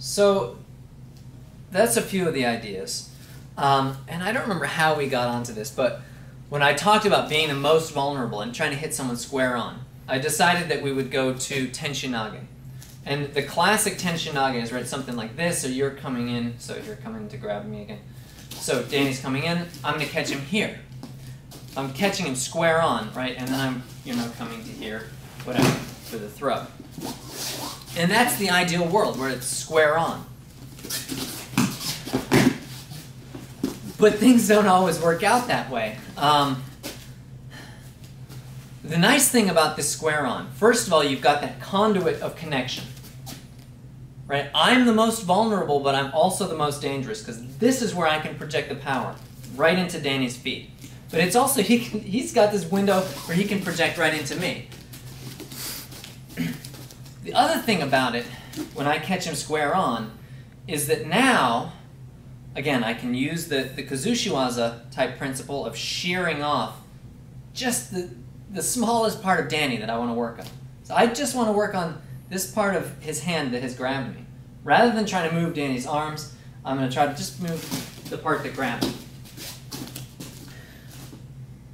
So that's a few of the ideas. And I don't remember how we got onto this, but when I talked about being the most vulnerable and trying to hit someone square on, I decided that we would go to Tenshin Nage. And the classic Tenshin Nage is right something like this, so you're coming in, so you're coming to grab me again. So Danny's coming in, I'm going to catch him here. I'm catching him square on, right? And then I'm, coming to here, whatever, for the throw. And that's the ideal world, where it's square on. But things don't always work out that way. The nice thing about this square on, first of all, you've got that conduit of connection. Right? I'm the most vulnerable, but I'm also the most dangerous, because this is where I can project the power, right into Danny's feet. But it's also, he's got this window where he can project right into me. The other thing about it, when I catch him square on, is that now, again, I can use the Kazushiwaza type principle of shearing off just the smallest part of Danny that I want to work on. So I just want to work on this part of his hand that has grabbed me. Rather than trying to move Danny's arms, I'm going to try to just move the part that grabbed me.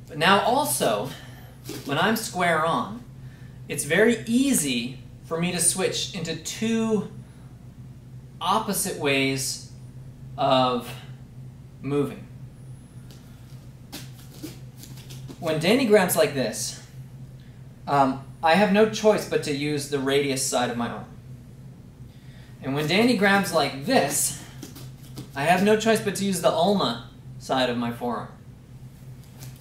But now also, when I'm square on, it's very easy for me to switch into two opposite ways of moving. When Danny grabs like this, I have no choice but to use the radius side of my arm. And when Danny grabs like this, I have no choice but to use the ulna side of my forearm.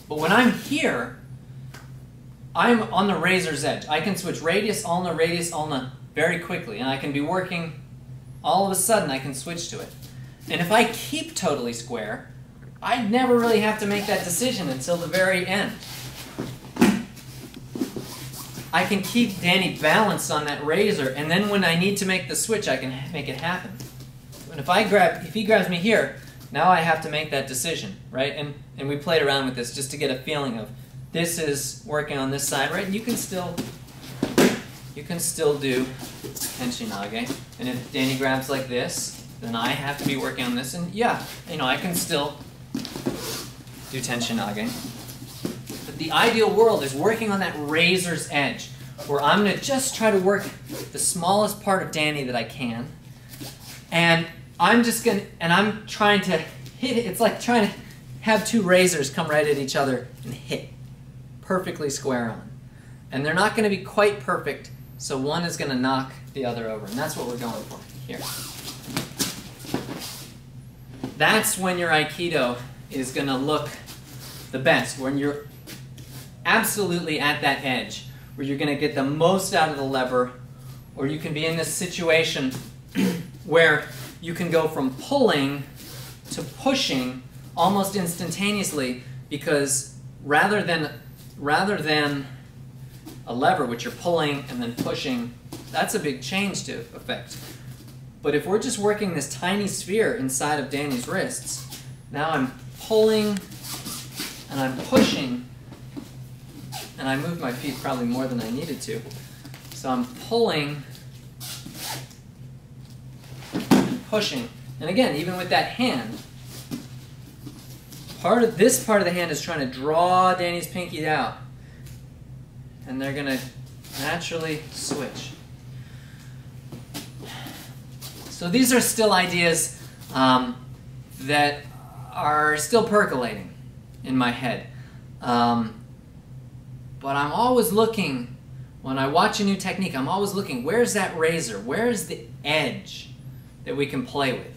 But when I'm here, I'm on the razor's edge. I can switch radius, ulna very quickly, and I can be working, all of a sudden I can switch to it. And if I keep totally square, I never really have to make that decision until the very end. I can keep Danny balanced on that razor, and then when I need to make the switch, I can make it happen. And if he grabs me here, now I have to make that decision, right? And we played around with this just to get a feeling of this is working on this side, right? And you can still do Tenshin Nage. And if Danny grabs like this, then I have to be working on this, and yeah, I can still do Tenshin Nage. But the ideal world is working on that razor's edge, where I'm going to just try to work the smallest part of Danny that I can, and I'm trying to hit it. It's like trying to have two razors come right at each other and hit perfectly square on. And they're not going to be quite perfect, so one is going to knock the other over, and that's what we're going for here. That's when your Aikido is going to look the best, when you're absolutely at that edge, where you're going to get the most out of the lever, or you can be in this situation where you can go from pulling to pushing almost instantaneously, because rather than a lever, which you're pulling and then pushing, that's a big change to effect. But if we're just working this tiny sphere inside of Danny's wrists, now I'm pulling and I'm pushing, and I moved my feet probably more than I needed to. So I'm pulling and pushing. And again, even with that hand, this part of the hand is trying to draw Danny's pinky out. And they're going to naturally switch. So these are still ideas that are still percolating in my head. But I'm always looking, when I watch a new technique, I'm always looking, where's that razor? Where's the edge that we can play with?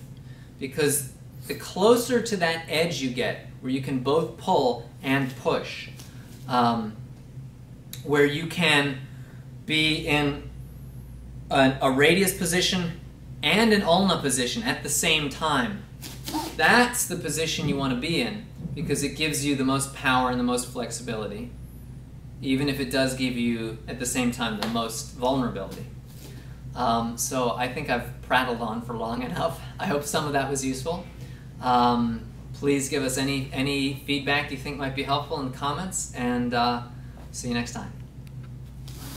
Because the closer to that edge you get, where you can both pull and push, where you can be in a radius position and an ulna position at the same time, that's the position you want to be in, because it gives you the most power and the most flexibility, even if it does give you, at the same time, the most vulnerability. So I think I've prattled on for long enough. I hope some of that was useful. Please give us any feedback you think might be helpful in the comments, and see you next time.